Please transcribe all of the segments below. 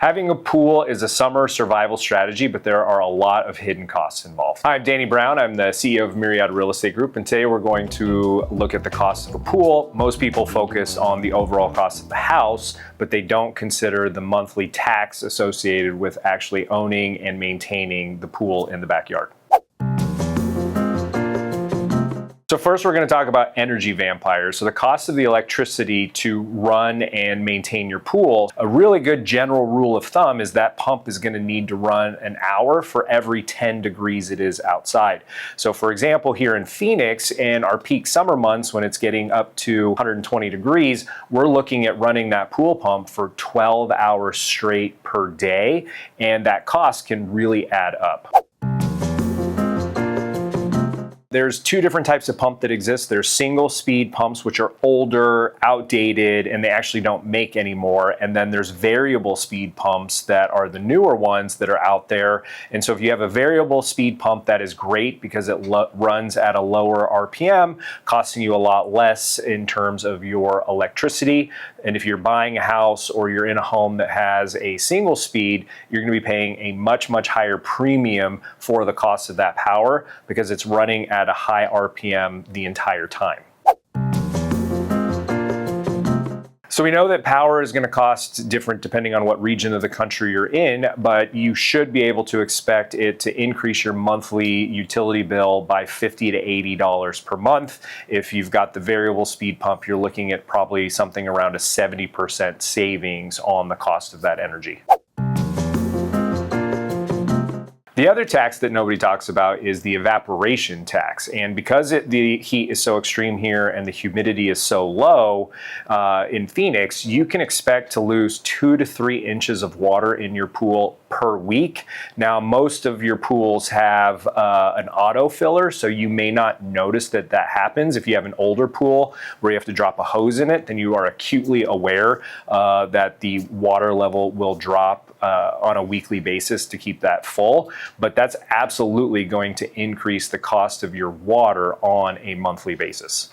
Having a pool is a summer survival strategy, but there are a lot of hidden costs involved. Hi, I'm Danny Brown. I'm the CEO of Myriad Real Estate Group, and today we're going to look at the cost of a pool. Most people focus on the overall cost of the house, but they don't consider the monthly tax associated with actually owning and maintaining the pool in the backyard. So first we're going to talk about energy vampires. So the cost of the electricity to run and maintain your pool. A really good general rule of thumb is that pump is going to need to run an hour for every 10 degrees it is outside. So for example, here in Phoenix, in our peak summer months when it's getting up to 120 degrees, we're looking at running that pool pump for 12 hours straight per day, and that cost can really add up. There's two different types of pump that exist. There's single speed pumps, which are older, outdated, and they actually don't make anymore. And then there's variable speed pumps that are the newer ones that are out there. And so if you have a variable speed pump, that is great because it runs at a lower RPM, costing you a lot less in terms of your electricity. And if you're buying a house or you're in a home that has a single speed, you're going to be paying a much, much higher premium for the cost of that power because it's running at a high RPM the entire time. So we know that power is going to cost different depending on what region of the country you're in, but you should be able to expect it to increase your monthly utility bill by $50 to $80 per month. If you've got the variable speed pump, you're looking at probably something around a 70% savings on the cost of that energy. The other tax that nobody talks about is the evaporation tax. And because the heat is so extreme here and the humidity is so low in Phoenix, you can expect to lose 2 to 3 inches of water in your pool per week. Now, most of your pools have an auto filler, so you may not notice that that happens. If you have an older pool where you have to drop a hose in it, then you are acutely aware that the water level will drop on a weekly basis to keep that full. But that's absolutely going to increase the cost of your water on a monthly basis.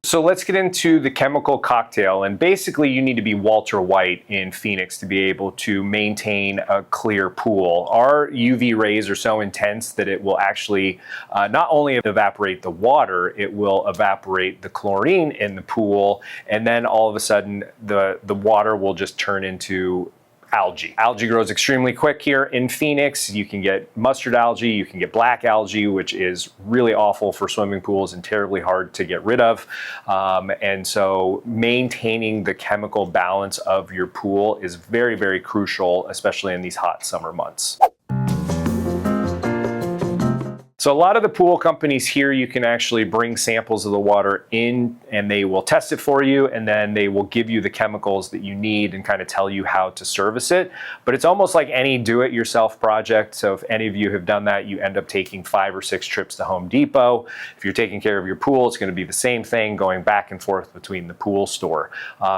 So let's get into the chemical cocktail, and basically you need to be Walter White in Phoenix to be able to maintain a clear pool. Our UV rays are so intense that it will actually not only evaporate the water, it will evaporate the chlorine in the pool, and then all of a sudden the water will just turn into algae. Algae grows extremely quick here in Phoenix. You can get mustard algae, you can get black algae, which is really awful for swimming pools and terribly hard to get rid of. And so maintaining the chemical balance of your pool is very, very crucial, especially in these hot summer months. So a lot of the pool companies here, you can actually bring samples of the water in and they will test it for you, and then they will give you the chemicals that you need and kind of tell you how to service it. But it's almost like any do-it-yourself project. So if any of you have done that, you end up taking 5 or 6 trips to Home Depot. If you're taking care of your pool, it's going to be the same thing, going back and forth between the pool store.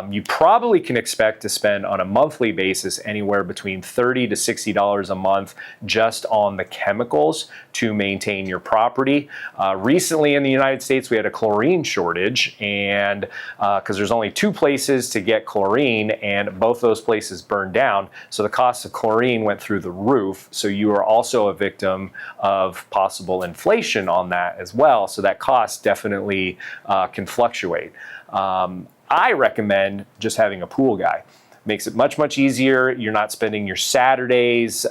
You probably can expect to spend on a monthly basis anywhere between $30 to $60 a month just on the chemicals to maintain your property. Recently in the United States, we had a chlorine shortage, and because there's only 2 places to get chlorine, and both those places burned down, so the cost of chlorine went through the roof. So you are also a victim of possible inflation on that as well. So that cost definitely can fluctuate. I recommend just having a pool guy. Makes it much, much easier. You're not spending your Saturdays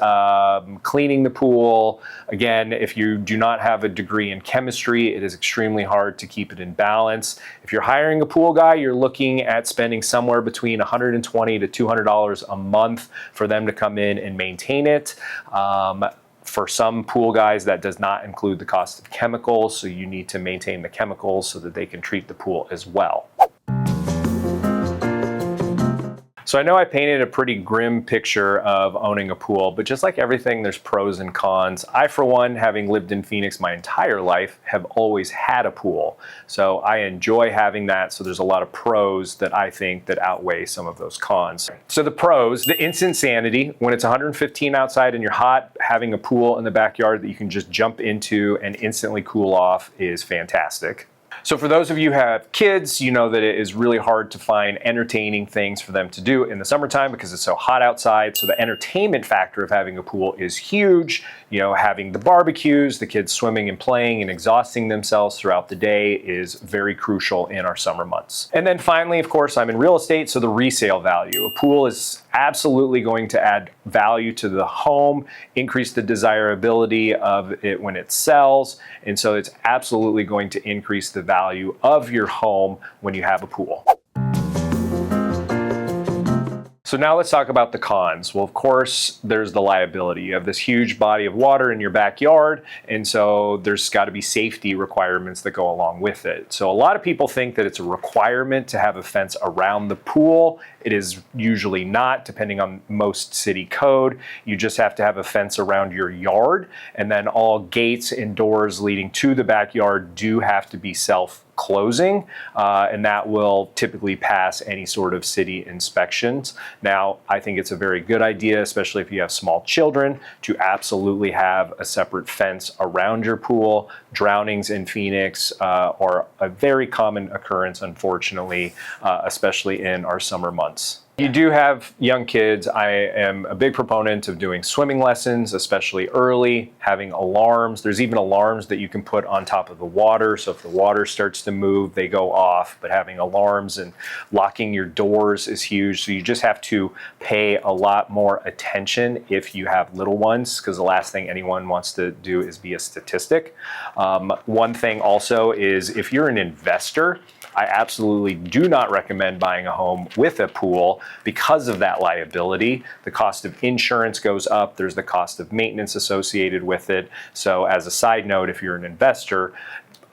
cleaning the pool. Again, if you do not have a degree in chemistry, it is extremely hard to keep it in balance. If you're hiring a pool guy, you're looking at spending somewhere between $120 to $200 a month for them to come in and maintain it. For some pool guys, that does not include the cost of chemicals, so you need to maintain the chemicals so that they can treat the pool as well. So I know I painted a pretty grim picture of owning a pool, but just like everything, there's pros and cons. I, for one, having lived in Phoenix my entire life, have always had a pool. So I enjoy having that. So there's a lot of pros that I think that outweigh some of those cons. So the pros, the instant sanity. When it's 115 outside and you're hot, having a pool in the backyard that you can just jump into and instantly cool off is fantastic. So for those of you who have kids, you know that it is really hard to find entertaining things for them to do in the summertime because it's so hot outside. So the entertainment factor of having a pool is huge. You know, having the barbecues, the kids swimming and playing and exhausting themselves throughout the day is very crucial in our summer months. And then finally, of course, I'm in real estate, so the resale value. A pool is absolutely going to add value to the home, increase the desirability of it when it sells, and so it's absolutely going to increase the value of your home when you have a pool. So now let's talk about the cons. Well, of course, there's the liability. You have this huge body of water in your backyard, and so there's got to be safety requirements that go along with it. So a lot of people think that it's a requirement to have a fence around the pool. It is usually not, depending on most city code. You just have to have a fence around your yard, and then all gates and doors leading to the backyard do have to be self-closing, and that will typically pass any sort of city inspections. Now, I think it's a very good idea, especially if you have small children, to absolutely have a separate fence around your pool. Drownings in Phoenix are a very common occurrence, unfortunately, especially in our summer months. You do have young kids. I am a big proponent of doing swimming lessons, especially early, having alarms. There's even alarms that you can put on top of the water. So if the water starts to move, they go off. But having alarms and locking your doors is huge. So you just have to pay a lot more attention if you have little ones, because the last thing anyone wants to do is be a statistic. One thing also is if you're an investor, I absolutely do not recommend buying a home with a pool because of that liability. The cost of insurance goes up. There's the cost of maintenance associated with it. So as a side note, if you're an investor,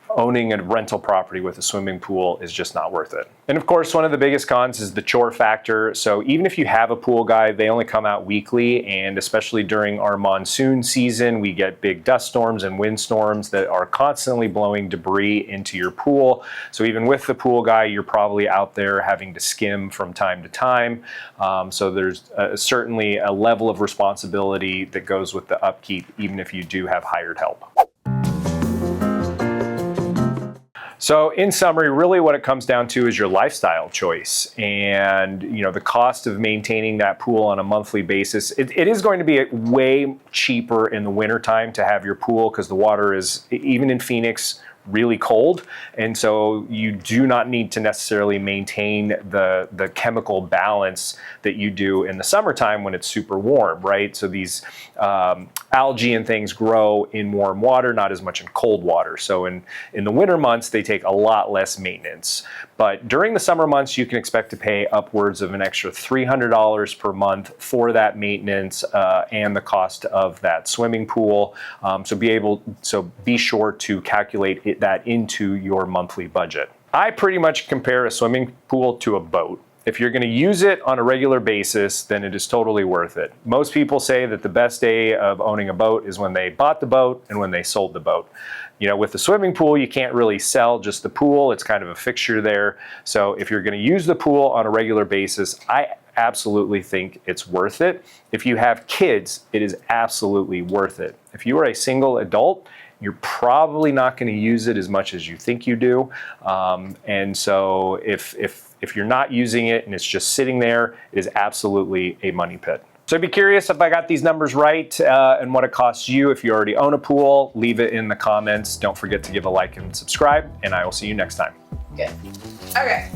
owning a rental property with a swimming pool is just not worth it. And of course, one of the biggest cons is the chore factor. So even if you have a pool guy, they only come out weekly, and especially during our monsoon season, we get big dust storms and wind storms that are constantly blowing debris into your pool. So even with the pool guy, you're probably out there having to skim from time to time. So there's certainly a level of responsibility that goes with the upkeep, even if you do have hired help. So in summary, really what it comes down to is your lifestyle choice, and the cost of maintaining that pool on a monthly basis. It is going to be way cheaper in the wintertime to have your pool because the water is, even in Phoenix, really cold, and so you do not need to necessarily maintain the chemical balance that you do in the summertime when it's super warm, right? So these algae and things grow in warm water, not as much in cold water. So in the winter months, they take a lot less maintenance. But during the summer months, you can expect to pay upwards of an extra $300 per month for that maintenance and the cost of that swimming pool. So be sure to calculate that into your monthly budget. I pretty much compare a swimming pool to a boat. If you're going to use it on a regular basis, then it is totally worth it. Most people say that the best day of owning a boat is when they bought the boat and when they sold the boat. With the swimming pool, you can't really sell just the pool. It's kind of a fixture there. So if you're going to use the pool on a regular basis, I absolutely think it's worth it. If you have kids, it is absolutely worth it. If you are a single adult, you're probably not going to use it as much as you think you do. And so if you're not using it and it's just sitting there, it is absolutely a money pit. So I'd be curious if I got these numbers right and what it costs you. If you already own a pool, leave it in the comments. Don't forget to give a like and subscribe, and I will see you next time. Good. Okay.